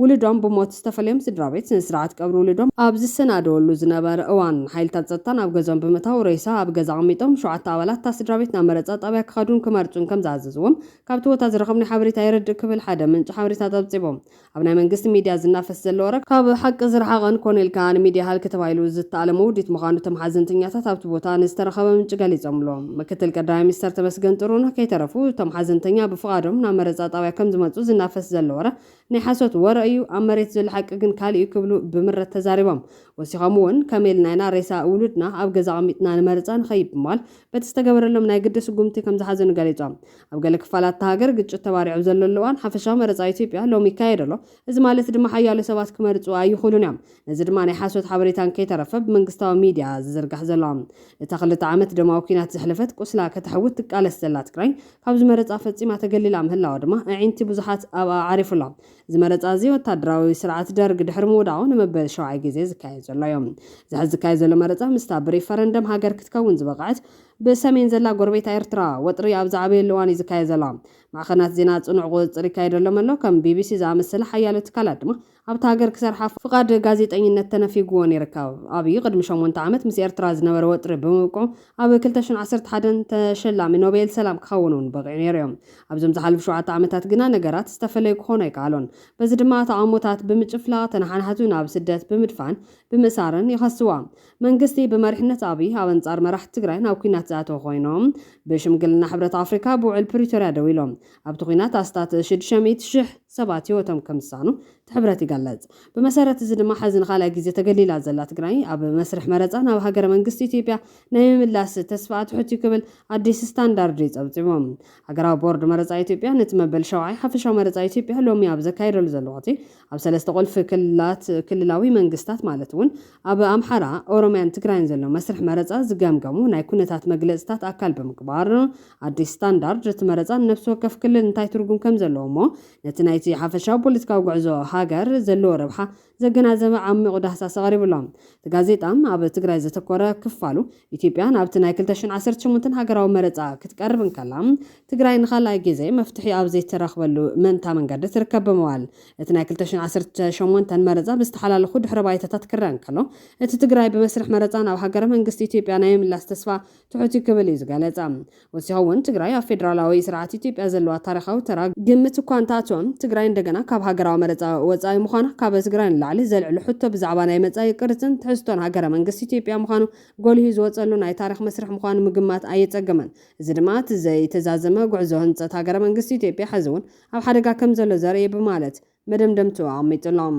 ውልዶም ብሞት ዝተፈለዮም ስድራ ቤት ስነ-ስርዓት ቀብሪ ውልዶም ኣብ ዝሰናደወሉ ዝነበረ እዋን ሓይልታት ጸጥታ ናብ ገዞም ብምእታው ሬሳ ኣብ ገዛ ቀሚጦም 7 ኣባላት እታ ስድራ ቤት ናብ መረፃ ጣብያ ክኸዱን ክመርጹን ከም ዝኣዘዝዎም ካብቲ ቦታ ዝረኸብናይ ሓበሬታ ይርድእ ክብል ሓደ ምንጭ ሓበሬታ ጠብጺቦም ኣብ ናይ መንግስቲ ሚድያ ዝናፈስ ዘሎ ወረብ ካብ ሓቂ ዝረሓቐን ኮኔል ካን ሚድያ ሃልክ ተባሂሉ ዝተኣለመ ውዲት ምዃኑ እቶም ሓዘንተኛታት ኣብቲ ቦታ ንዝተረኸበ ምንጭ ገሊፆምሎም ምክትል ቀዳማይ ሚኒስተር ተመስገን ጥሩነህ ከይተረፉ እቶም ሓዘንተኛ ብፍቓዶም ናብ መረፃ ጣብያ ከም ዝመፁ ዝናፈስ ዘሎ ወረብ ናይ ሓሶት ወረአዩ ኣብ መሬት ዘሎ ሓቂ ግን ካልእ ክብሉ ብምረት ተዛሪቦም ወሲኾም እውን ከመይልናይና ሬሳ ውሉድና ኣብ ገዛ ቀሚጥና ንመረፃ ንኸይድ ብምባል በቲ ዝተገበረሎም ናይ ግድስ ጉምቲ ከም ዝሓዘኑ ገሊፆም ኣብ ገለ ክፋላት ሃገር ግጭት ተባሪዑ ዘለሉ እዋን ሓፈሻዊ መረፃ ኢትዮጵያ ሎሚ ይካየድ ኣሎ እዚ ማለት ድማ ሓያሎ ሰባት ክመርፁ ኣይኽእሉን እዮም ነዚ ድማ ናይ ሓሶት ሓበሬታን ከይተረፈ ብመንግስታዊ ሚድያ ዝዝርጋሕ ዘሎ እታ 2 ዓመት ደማዊ ኩናት ዝሕለፈት ቁስላ ከተሕውት ትቃለስ ዘላ ትግራይ ካብዚ መረፃ ፈፂማ ተገሊላ ምህላዋ ድማ ኣዒንቲ ብዙሓት ኣብ ዓሪፉላ እዚ መረፃ እዚ ወታደራዊ ስርዓት ደርግ ድሕሪ ምውዳቑ ንመበል 7 ግዜ ዝካየድ ዘሎ እዮም ዝሕዚ ዝካየድ ዘሎ መረፃ ምስታ ብሬፈረንደም ሃገር ክትከውን ዝበቃዓት ብሰሜን ዘላ ጎረቤት ኤርትራ ወጥሪ ኣብ ዝዓበየሉ እዋን እዩ ዝካየድ ዘሎ ማዕኸናት ዜና ጽኑዕ ቁፅሪ ይካየደሎም ኣሎ ከም ቢቢሲ ዝኣመሰለ ሓያሎ ትካላት ድማ ኣብቲ ሃገር ክሰርሓ ፍቃድ ጋዜጠኝነት ተነፊግዎን ይርከብ ኣብዩ ቅድሚ 8 ዓመት ምስ ኤርትራ ዝነበረ ወጥሪ ብምውቅዑ ኣብ 2011 ተሸላሚ ኖቤል ሰላም ክኸውኑን በቂዑ ነይሮም ኣብዞም ዝሓለፉ 7 ዓመታት ግና ነገራት ዝተፈለዩ ክኾኑ ኣይከኣሉን በዚ ድማ ተቃውሞታት ብምጭፍላቕ ተነሓናሓቱ ናብ ስደት ብምድፋን ብምእሳርን ይኸስዋ መንግስቲ ብመሪሕነት ኣብይ ኣብ ኣንጻር መራሕቲ ትግራይ ናብ ኩናት ዝኣተው ኮይኖም ብሽምግልና ሕብረት ኣፍሪካ ብውዕል ፕሪቶርያ ደው ኢሎም ኣብቲ ኩናት ኣስታት 600,000 ሰባት ህይወቶም ከም ዝሳኑ ሕብረት ይገልጽ ብመሰረት እዚ ድማ ሓዝን ካልኣይ ግዜ ተገሊላ ዘላ ትግራይ ኣብ መስርሕ መረፃ ናብ ሃገረ መንግስቲ ኢትዮጵያ ናይ ምምላስ ተስፋ ትሕቲ ክብል ኣዲስ ስታንዳርድ ይጸብጺቦም ሃገራዊ ቦርድ መረፃ ኢትዮጵያ ነቲ መበል 7 ሓፈሻዊ መረፃ ኢትዮጵያ ሎሚ ኣብ ዘካይደሉ ዘሎ ወቅቲ ኣብ 3 ቁልፊ ክልላዊ መንግስታት ማለት እውን ኣብ ኣምሓራ ኦሮምያን ትግራይን ዘሎ መስርሕ መረፃ ዝገምገሙ ናይ ኩነታት መግለጽታት ኣካል ብምግባር ኣዲስ ስታንዳርድ እቲ መረፃ ነፍሲ ወከፍ ክልል እንታይ ትርጉም ከም ዘለዎ እሞ ነቲ ናይቲ ሓፈሻዊ ፖለቲካዊ ጉዕዞ ሃገር ዘለዎ ረብሓ ዘገናዘበ ዓሚቕ ዳህሳስ ቀሪቡሎም እቲ ጋዜጣ ኣብ ትግራይ ዘተኮረ ክፋሉ ኢትዮጵያ ናብቲ ናይ 2018 ሃገራዊ መረፃ ክትቀርብ እንከላ ትግራይ ንኻልኣይ ግዜ መፍትሒ ኣብ ዘይተረኽበሉ መንታ መንገዲ ትርከብ ብምባል እቲ ናይ 2018 መረፃ ብዝተሓላለኹ ድሕረ ባይታታት ክረአ እንከሎ እቲ ትግራይ ብመስርሕ መረፃ ናብ ሃገረ መንግስቲ ኢትዮጵያ ናይ ምላስ ተስፋ ትሕቲ ክብል እዩ ዝገለጸ ወሲኹ እውን ትግራይ ኣብ ፌደራላዊ ስርዓት ኢትዮጵያ ዘለዋ ታሪኻዊ ተራ ግምት እኳ እንተኣትዎም ትግራይ እንደገና ካብ ሃገራዊ መረፃ ወፃኢ ምዃና ካብ ትግራይ ንላዕሊ ዘልዕሉ ሕቶ ብዛዕባ ናይ መጻኢ ቅርጽን ትሕዝቶን ሃገረ መንግስቲ ኢትዮጵያ ምዃኑ ጎሊሁ ዝወፀሉ ናይ ታሪክ መስርሕ ምዃኑ ምግማት ኣየጸገመን እዚ ድማ እቲ ዘይተዛዘመ ጉዕዞ ህንፀት ሃገረ መንግስቲ ኢትዮጵያ ሕዚ እውን ኣብ ሓደጋ ከም ዘሎ ዘርኢ ብማለት መደምደምቱ ኣሚጡሎም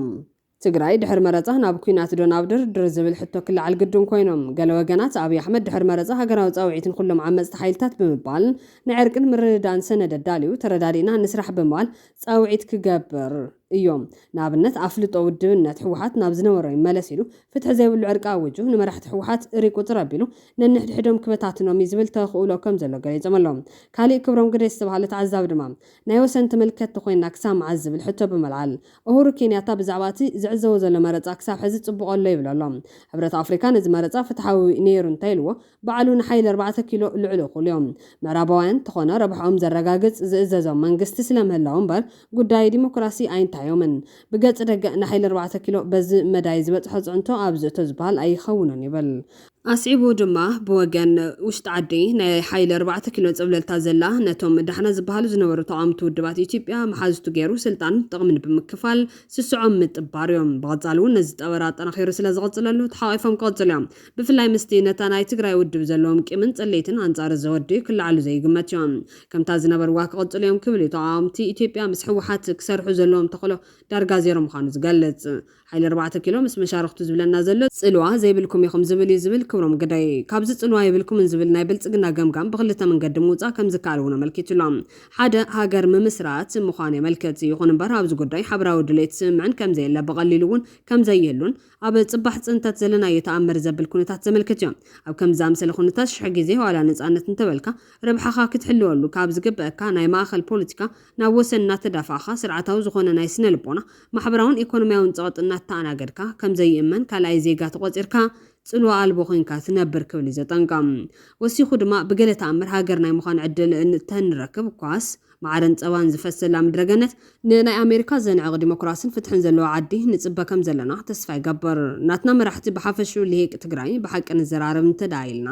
ትግራይ ድሕሪ መረፃ ናብ ኩናት ዶ ናብ ድርድር ዝብል ሕቶ ክለዓል ግድን ኮይኖም ገለ ወገናት ኣብይ ኣሕመድ ድሕሪ መረፃ ሃገራዊ ፃውዒትን ኩሎም ዓመፅቲ ሓይልታት ብምባል ናይ ዕርቅን ምርድዳእን ሰነድ ኣዳልዩ ተረዳዲእና ንስራሕ ብምባል ፃውዒት ክገብር እዮም ንኣብነት ኣፍልጦ ውድብነት ሕወሓት ናብ ዝነበሮ ይመለስ ኢሉ ፍትሒ ዘይብሉ ዕርቃ ኣውጁ ንመራሕቲ ሕወሓት እሪ ቁፅር ኣቢሉ ነንሕድሕዶም ክበታትኖም እዩ ዝብል ተኽእሎ ከም ዘሎ ገሊፆም ኣሎም ካሊእ ክብሮም ግደይ ዝተባሃለ ተዓዛቢ ድማ ናይ ወሰን ተመልከቲ ኮይና ክሳብ መዓዝ ዝብል ሕቶ ብምልዓል እሁሩ ኬንያታ ብዛዕባ እቲ ዝዕዘቦ ዘሎ መረፃ ክሳብ ሕዚ ፅቡቅ ኣሎ ይብል ኣሎ ሕብረት ኣፍሪካ ነዚ መረፃ ፍትሓዊ ነይሩ እንታይ ኢልዎ በዓሉ ንሓይሊ 4 ኪሎ ልዕሉ ይኹሉ እዮም ምዕራባውያን ተኾነ ረብሖም ዘረጋግፅ ዝእዘዞም መንግስቲ ስለምህላው እምበር ጉዳይ ዲሞክራሲ ኣይንታዮምን ብገጽ ደገ ንሓይሊ 4 ኪሎ በዚ መዳይ ዝበፅሖ ፅዕንቶ ኣብ ዝእቶ ዝበሃል ኣይኸውንን ይብል ኣስዒቡ ድማ ብወገን ውሽጢ ዓዲ ናይ ሓይሊ 4 ኪሎ ፅብለልታ ዘላ ነቶም ዳሕና ዝበሃሉ ዝነበሩ ተቃውምቲ ውድባት ኢትዮጵያ መሓዝቱ ገይሩ ስልጣን ጥቕምን ብምክፋል ስስዖም ምጥባር እዮም ብቐፃሊ እውን ነዚ ጠበራ ኣጠናኺሩ ስለ ዝቐፅለሉ ተሓቒፎም ክቐፅሉ እዮም ብፍላይ ምስቲ ነታ ናይ ትግራይ ውድብ ዘለዎም ቂምን ፅሌትን ኣንጻር ዘወዲ ክለዓሉ ዘይግመት እዮም ከምታ ዝነበርዋ ክቐፅሉ እዮም ክብል ተቃውምቲ ኢትዮጵያ ምስ ሕወሓት ክሰርሑ ዘለዎም ተኽእሎ ዳርጋ ዜሮ ምዃኑ ዝገልጽ ሓይሊ 4 ኪሎ ምስ መሻርክቱ ዝብለና ዘሎ ጽልዋ ዘይብልኩም ኢኹም ዝብል ዝብል ክብሮም ግዳይ ካብዚ ጽልዋ ይብልኩምን ዝብል ናይ ብልጽግና ገምጋም ብኽልተ መንገዲ ምውፃእ ከም ዝከኣል እውን ኣመልኪቱሎም ሓደ ሃገር ምምስራት ምዃኑ የመልክት ይኹን እምበር ኣብዚ ጉዳይ ሓበራዊ ድሌት ስምምዕን ከም ዘየለ ብቐሊሉ እውን ከም ዘይህሉን ኣብ ጽባሕ ፅንተት ዘለና የተኣምር ዘብል ኩነታት ዘመልክት እዮም ኣብ ከም ዛምሰለ ኩነታት ሽሕ ግዜ ዋላ ነፃነት እንተበልካ ረብሓኻ ክትሕልወሉ ካብ ዝግበአካ ናይ ማእኸል ፖለቲካ ናብ ወሰን እናተዳፋእኻ ስርዓታዊ ዝኾነ ናይ ስነ ልቦና ማሕበራውን ኢኮኖሚያውን ፀቕጥነት ተኣናገድካ ከም ዘይእመን ካልኣይ ዜጋ ተቆፂርካ ጽልዋ ኣልቦ ኮይንካ ትነብር ክብል ዘጠንቀም ወሲኹ ድማ ብገለ ተኣምር ሃገር ናይ ምዃን ዕድል እንተንረክብ ኳስ ማዕረን ፀባን ዝፈሰላ ምድረገነት ንናይ ኣሜሪካ ዘንዕቕ ዲሞክራሲን ፍትሕን ዘለዎ ዓዲ ንፅበ ከም ዘለና ተስፋ ይገብር ናትና መራሕቲ ብሓፈሹ ልሂቅ ትግራይ ብሓቂ ንዘራረብ እንተዳኢልና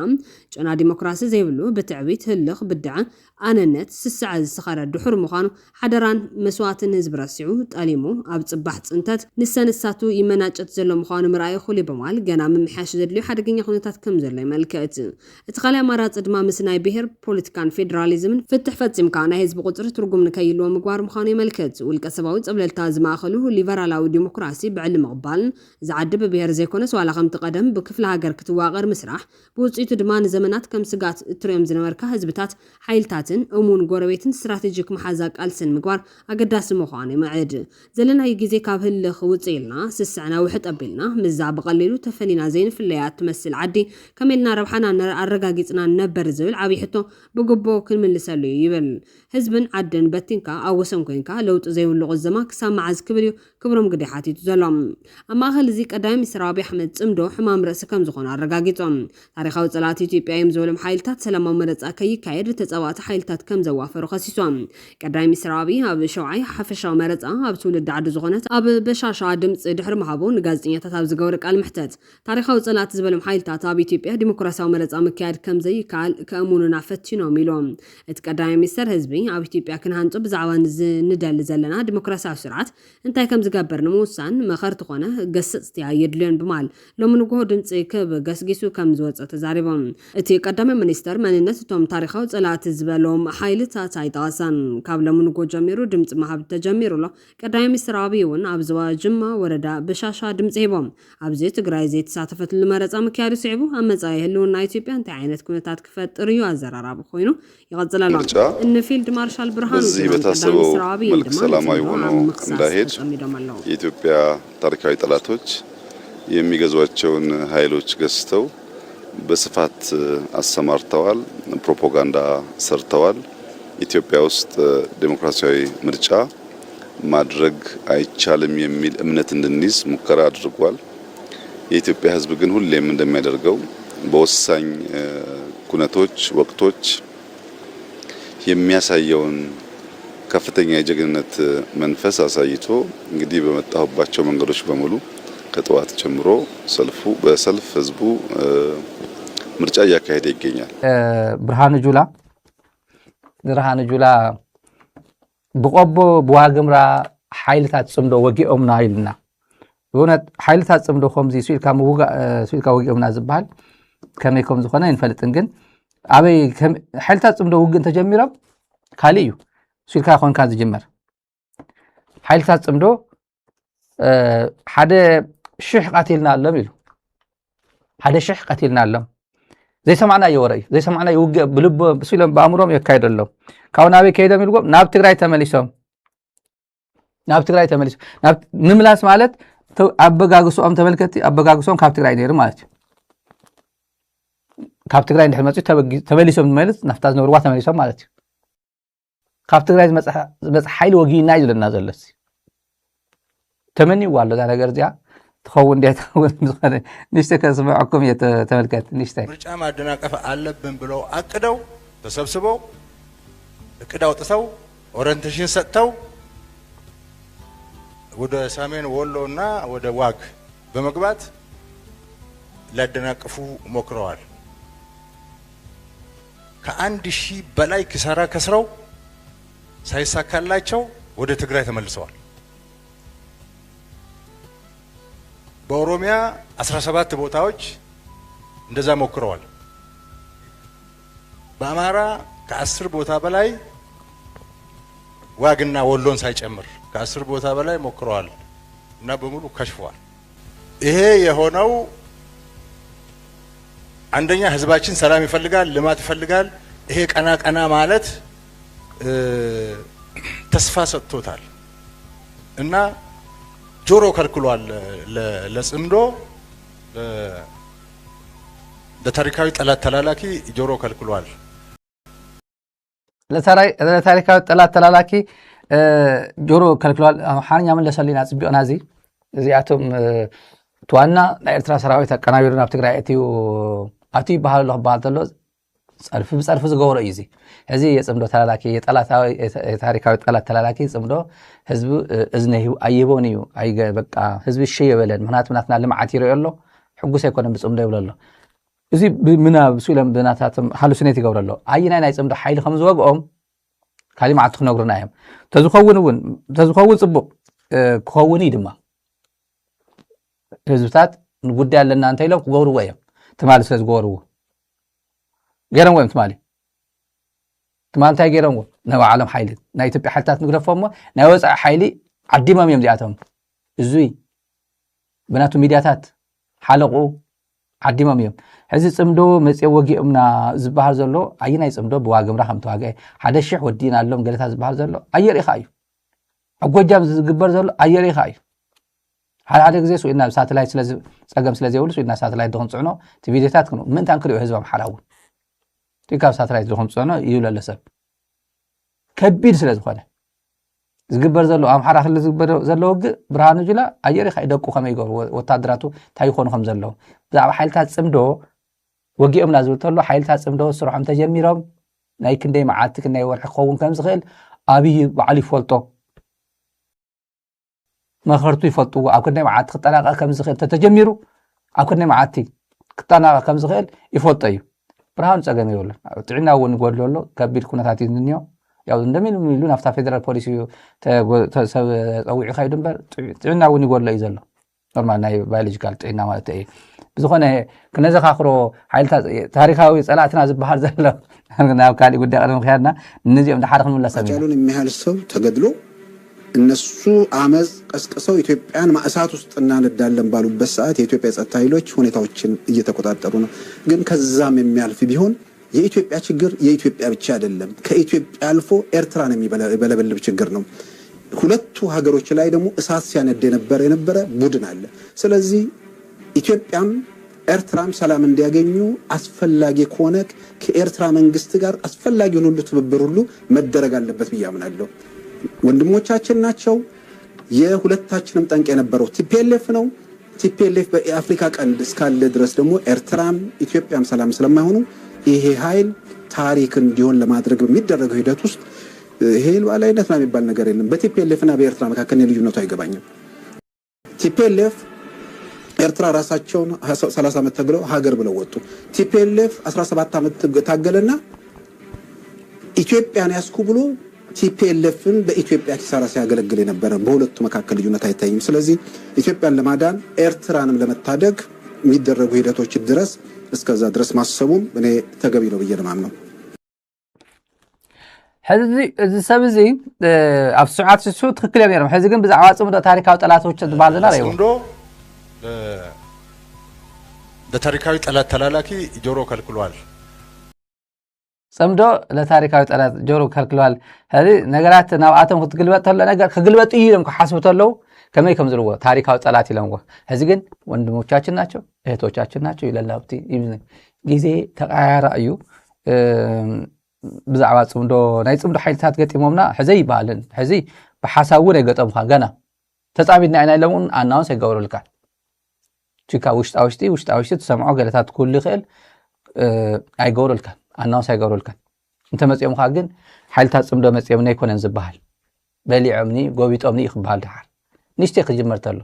ጨና ዲሞክራሲ ዘይብሉ ብትዕቢት ህልኽ ብድዐ ኣነነት ስስዓ ዝስኸረ ድሑር ምዃኑ ሓደራን መስዋዕትን ህዝቢ ረሲዑ ጠሊሙ ኣብ ፅባሕ ፅንተት ንሰንሳቱ ይመናጨት ዘሎ ምዃኑ ምርኣይ ኩሉ በማል ገና ምምሕያሽ ዘድልዩ ሓደገኛ ኩነታት ከም ዘሎ ይመልክት እቲ ካልእ ኣማራፂ ድማ ምስ ናይ ብሄር ፖለቲካን ፌደራሊዝምን ፍትሕ ፈፂምካ ናይ ህዝቢ ቁፅሪ ትርጉም ንከይልዎ ምግባር ምዃኑ ይመልክት ውልቀ ሰባዊ ፀብለልታ ዝማእኸሉ ሊበራላዊ ዲሞክራሲ ብዕሊ ምቕባልን ዝዓዲ ብብሄር ዘይኮነስ ዋላ ከምቲ ቀደም ብክፍለ ሃገር ክትዋቐር ምስራሕ ብውፅኢቱ ድማ ንዘመናት ከም ስጋት እትሪኦም ዝነበርካ ህዝብታት ሓይልታትን እሙን ጎረቤትን ስትራቴጂክ መሓዛ ቃልስን ምግባር ኣገዳሲ ምዃኑ ይምዕድ ዘለናይ ግዜ ካብ ህልኽ ውፅእ ኢልና ስስዕና ውሕጥ ኣቢልና ምዛ ብቐሊሉ ተፈኒና ዘይንፍለያ ትመስል ዓዲ ከመኢልና ረብሓና ኣረጋጊፅና ነበር ዝብል ዓብይ ሕቶ ብግቦ ክንምልሰሉ ይብል ህዝብን ዓድን በቲንካ ኣብ ወሰን ኮይንካ ለውጢ ዘይብሉ ቁዘማ ክሳብ መዓዝ ክብል እዩ ክብሮም ግዳይ ሓቲቱ ዘሎም ኣብ ማእኸል እዚ ቀዳማይ ሚኒስትር ኣብይ ኣሕመድ ፅምዶ ሕማም ርእሲ ከም ዝኾነ ኣረጋጊፆም ታሪኻዊ ፀላእቲ ኢትዮጵያ እዮም ዝበሎም ሓይልታት ሰላማዊ መረፃ ከይካየድ ተፀዋእቲ ሓይልታት ከም ዘዋፈሩ ከሲሶም ቀዳማይ ሚኒስትር ኣብይ ኣብ ሸውዓይ ሓፈሻዊ መረፃ ኣብ ትውልዲ ዓዲ ዝኾነት ኣብ በሻሻ ድምፂ ድሕሪ ምሃቡ ንጋዜጠኛታት ኣብ ዝገበረ ቃል ምሕተት ታሪኻዊ ፀላእቲ ዝበሎም ሓይልታት ኣብ ኢትዮጵያ ዲሞክራሲያዊ መረፃ ምክያድ ከም ዘይከኣል ከእሙኑና ፈቲኖም ኢሎም እቲ ቀዳማይ ሚኒስትር ህዝቢ ኣብ ኢትዮጵያ ክንሃንፁ ብዛዕባ ንደሊ ዘለና ዲሞክራሲያዊ ስርዓት እንታይ ከም ዝገበር ንምውሳን መኸርቲ ኮነ ገሰፅቲ የድልዮን ብማል ሎሚ ንጎሆ ድምፂ ክብ ገስጊሱ ከም ዝወፀ ተዛሪቦም እቲ ቀዳማይ ሚኒስትር መንነት እቶም ታሪኻዊ ፀላእቲ ዝበሎም ሓይልታት ኣይጠቐሰን ካብ ሎሚ ንጎሆ ጀሚሩ ድምፂ ምሃብ ተጀሚሩሎ ቀዳማይ ሚኒስትር ኣብይ እውን ኣብ ዞባ ጅማ ወረዳ በሻሻ ድምፂ ሂቦም ኣብዚ ትግራይ ዘይተሳተፈትሉ መረፃ ምክያዱ ስዒቡ ኣብ መጻኢ ህልውና ኢትዮጵያ እንታይ ዓይነት ኩነታት ክፈጥር እዩ አዘራራብ ኮይኑ ይቀጥላል እነፊልድ ማርሻል ብርሃኑ በዚህ በታሰበው መልክ ሰላማዊ ሆኖ እንዳይሄድ የኢትዮጵያ ታሪካዊ ጠላቶች የሚገዟቸውን ኃይሎች ገዝተው በስፋት አሰማርተዋል ፕሮፓጋንዳ ሰርተዋል ኢትዮጵያ ውስጥ ዴሞክራሲያዊ ምርጫ ማድረግ አይቻልም የሚል እምነት እንድንይዝ ሙከራ አድርጓል የኢትዮጵያ ህዝብ ግን ሁሌም እንደሚያደርገው በወሳኝ ኩነቶች ወቅቶች የሚያሳየውን ከፍተኛ የጀግንነት መንፈስ አሳይቶ እንግዲህ በመጣሁባቸው መንገዶች በሙሉ ከጠዋት ጀምሮ በሰልፍ ህዝቡ ምርጫ እያካሄደ ይገኛል ብርሃኑ ጁላ ብቆቦ በዋግምራ ኃይልታት ጽምዶ ወጊኦምና ይልና እውነት ኃይልታት ጽምዶ ከምዚ ስዊልካ ወጊኦምና ዝባል ከመይኮም ዝኾነ ይንፈልጥን ግን አበይ ኃይልታት ጽምዶ ውግን ተጀሚሮም ካሊዩ ስዊልካ ኮንካ ዝጅመር ኃይልታት ጽምዶ ሓደ ሽሕ ቀቲልና አለም ኢሉ ሓደ ሽሕ ቀቲልና አለም ዘይሰማዕና ይወረይ ዘይሰማዕና ይውግ ብልብ ስዊሎም በአምሮም ይካይደሎም ካውናበይ ከይዶም ይልጎም ናብ ትግራይ ተመሊሶም ናብ ትግራይ ተመሊሱ ናብ ንምላስ ማለት ኣበጋግሶም ተመልከቲ ኣበጋግሶም ካብ ትግራይ ነይሩ ማለት እዩ ካብ ትግራይ እንድሕር መፅኡ ተመሊሶም ዝመልስ ናፍታ ዝነበርዋ ተመሊሶም ማለት እዩ ካብ ትግራይ ዝመፅእ ሓይሊ ወጊና እዩ ዘለና ዘሎሲ ተመኒዋ ኣሎ እዛ ነገር እዚኣ ትኸውን እንዴት ትኸውን ዝኾነ ንሽተ ከስምዐኩም እየ ተመልከት ንሽተይ ምርጫ ማደናቀፍ አለብን ብለው አቅደው ተሰብስበው እቅድ አውጥተው ኦሪንቴሽን ሰጥተው ወደ ሰሜን ወሎና ወደ ዋግ በመግባት ሊያደናቅፉ ሞክረዋል። ከ1000 በላይ ኪሳራ ከስረው ሳይሳካላቸው ወደ ትግራይ ተመልሰዋል። በኦሮሚያ 17 ቦታዎች እንደዛ ሞክረዋል። በአማራ ከ10 ቦታ በላይ ዋግና ወሎን ሳይጨምር ከ10 ቦታ በላይ ሞክረዋል እና በሙሉ ከሽፈዋል። ይሄ የሆነው አንደኛ ህዝባችን ሰላም ይፈልጋል፣ ልማት ይፈልጋል። ይሄ ቀና ቀና ማለት ተስፋ ሰጥቶታል እና ጆሮ ከልክሏል። ለጽምዶ ለታሪካዊ ጠላት ተላላኪ ጆሮ ከልክሏል። ለታሪካዊ ጠላት ተላላኪ ጆሮ ከልክሏል። ሓንኛ መለሰሊና ጽቢኦና እዚ እዚኣቶም ትዋና ናይ ኤርትራ ሰራዊት ኣቀናቢሩ ናብ ትግራይ ኣትዩ ይበሃል ኣሎ ክበሃል ተሎ ፀርፊ ብፀርፊ ዝገበሮ እዩ እዚ ሕዚ የፅምዶ ተላላኪ የታሪካዊ ጠላት ተላላኪ ፅምዶ ህዝቢ እዝነ ኣይቦን እዩ በቃ ህዝቢ እሺ የበለን ምክንያቱ ናትና ልምዓት ይሪኦ ኣሎ ሕጉስ ኣይኮነን ብፅምዶ ይብሎ ኣሎ እዚ ብምናብ ስኢሎም ብናታቶም ሃሉሲኔት ይገብሮ ኣሎ ኣይናይ ናይ ፅምዶ ሓይሊ ከም ዝወግኦም ካሊእ መዓልቲ ክነግሩና እዮም ተዝኸውን ፅቡቕ ክኸውን እዩ ድማ ህዝብታት ንጉዳይ ኣለና እንተኢሎም ክገብርዎ እዮም ትማሊ ስለ ዝገበርዎ ገይሮም ወይም ትማሊ እንታይ ገይሮም ናይ ባዕሎም ሓይሊ ናይ ኢትዮጵያ ሓይልታት ንግደፎሞ ናይ ወፃኢ ሓይሊ ዓዲሞም እዮም እዚኣቶም እዙይ ብናቱ ሚድያታት ሓለቑ ዓዲሞም እዮም ሕዚ ፅምዶ መፅኦ ወጊኦምና ዝበሃል ዘሎ ኣይናይ ፅምዶ ብዋግምራ ከም ተዋግአ 1000 ወዲና ኣሎም ገለታት ዝበሃል ዘሎ ኣየሪኻ እዩ ኣብ ጎጃም ዝግበር ዘሎ ኣየሪኻ እዩ ሓደ ግዜ ስኢልና ሳተላይት ፀገም ስለዘይብሉ ስኢልና ሳተላይት ድኽንፅዕኖ እቲ ቪድዮታት ክንኡ ምንታን ክሪኦ ህዝቢ ኣምሓራ እውን ካብ ሳተላይት ድኽንፅዕኖ ይብሉ ኣሎ ሰብ ከቢድ ስለ ዝኾነ ዝግበር ዘሎ ኣምሓራ ክልል ዝግበር ዘሎ ውግእ ብርሃኑ ጁላ ኣየሪኻ ይደቁ ከመይ ይገብሩ ወታደራቱ እንታይ ይኾኑ ከም ዘለዉ ብዛዕባ ሓይልታት ፅምዶ ወጊኦምና ዝብል ተሎ ሓይልታት ፅምዶ ስርሖም ተጀሚሮም ናይ ክንደይ መዓልቲ ክንደይ ወርሒ ክኸውን ከም ዝኽእል ኣብይ በዓሉ ይፈልጦ መኸርቱ ይፈልጥዎ ኣብ ክንደይ መዓልቲ ክጠናቐቕ ከም ዝኽእል ተተጀሚሩ ኣብ ክንደይ መዓልቲ ክጠናቐቕ ከም ዝኽእል ይፈልጦ እዩ ብርሃኑ ፀገም የብሉን ጥዕና እውን ይጎድሎ ኣሎ ከቢድ ኩነታት እዩ ዝኒኦ ያው እንደምን ኢሉ ናፍታ ፌደራል ፖሊስ ሰብ ፀዊዑ ይኸይዱ እምበር ጥዕና እውን ይጎድሎ እዩ ዘሎ ኖርማል ናይ ባዮሎጂካል ጥዕና ማለት እዩ ብዝኾነ ክነዘኻኽሮ ሓይልታት ታሪካዊ ፀላእትና ዝበሃል ዘሎ ናብ ካሊእ ጉዳይ ቀደም ክያድና እነዚኦም ንሓደ ክንምለስ ቻሉን የሚያህል ሰው ተገድሎ እነሱ አመፅ ቀስቅሰው ኢትዮጵያን ማእሳት ውስጥ እናነዳለን ባሉበት ሰዓት የኢትዮጵያ ጸጥታ ኃይሎች ሁኔታዎችን እየተቆጣጠሩ ነው። ግን ከዛም የሚያልፍ ቢሆን የኢትዮጵያ ችግር የኢትዮጵያ ብቻ አይደለም። ከኢትዮጵያ አልፎ ኤርትራን የሚበለበልብ ችግር ነው። ሁለቱ ሀገሮች ላይ ደግሞ እሳት ሲያነድ የነበረ ቡድን አለ። ስለዚህ ኢትዮጵያም ኤርትራም ሰላም እንዲያገኙ አስፈላጊ ከሆነ ከኤርትራ መንግስት ጋር አስፈላጊውን ሁሉ ትብብር ሁሉ መደረግ አለበት ብዬ አምናለሁ። ወንድሞቻችን ናቸው። የሁለታችንም ጠንቅ የነበረው ቲፒኤልኤፍ ነው። ቲፒኤልኤፍ በአፍሪካ ቀንድ እስካለ ድረስ ደግሞ ኤርትራም ኢትዮጵያም ሰላም ስለማይሆኑ ይሄ ኃይል ታሪክ እንዲሆን ለማድረግ በሚደረገው ሂደት ውስጥ ይሄ ሉዓላዊነት ነው የሚባል ነገር የለም። በቲፒኤልኤፍ እና በኤርትራ መካከል ልዩነቱ አይገባኝም። ቲፒኤልኤፍ ኤርትራ ራሳቸውን 30 ዓመት ተግለው ሀገር ብለው ወጡ። ቲፒኤልኤፍ 17 ዓመት ታገለና ኢትዮጵያን ያስኩ ብሎ ቲፒኤልኤፍን በኢትዮጵያ ኪሳራ ሲያገለግል የነበረ በሁለቱ መካከል ልዩነት አይታይም። ስለዚህ ኢትዮጵያን ለማዳን ኤርትራንም ለመታደግ የሚደረጉ ሂደቶች ድረስ እስከዛ ድረስ ማሰቡም እኔ ተገቢ ነው ብዬ ለማምነው። ሕዚ እዚ ሰብ እዚ ኣብ ስርዓት እሱ ትክክል እዮም ነይሮም። ሕዚ ግን ብዛዕባ ፅምዶ ታሪካዊ ጠላቶች ዝበሃል ዘለና ርኢዎ ፅምዶ ለታሪካዊ ጠላት ተላላኪ ጆሮ ከልክሏል። صمدو لتاريخاوي طلات جورو كالكلوال هذه نغرات ناواتم كتغلبط تل ነገር ከግልበጥ ይለም ከሐስበተለው ከመይ ከምዝልዎ ታሪካዊ ጠላት ይለምዎ እዚ ግን ወንድሞቻችን ናቸው እህቶቻችን ናቸው ይለላብቲ ጊዜ ተቃያራ እዩ ብዛዕባ ጽምዶ ናይ ጽምዶ ሓይልታት ገጢሞምና ሕዘይ ይባልን ሕዚ በሐሳቡ ነው ገጠምካ ገና ተጻቢና አይና ለሙን አናውን ሰገውሩልካ ቺካ ውሽጣውሽቲ ተሰምዖ ገለታት ኩሉ ይኽእል አይገውሩልካ አናውን ሰገውሩልካ እንተ መጽየምካ ግን ሓይልታት ጽምዶ መጽየምና ይኮነን ዝባሃል በሊዕምኒ ጎቢጦምኒ ይኽባል ድሓር ንሽቲ ክጅመርተሉ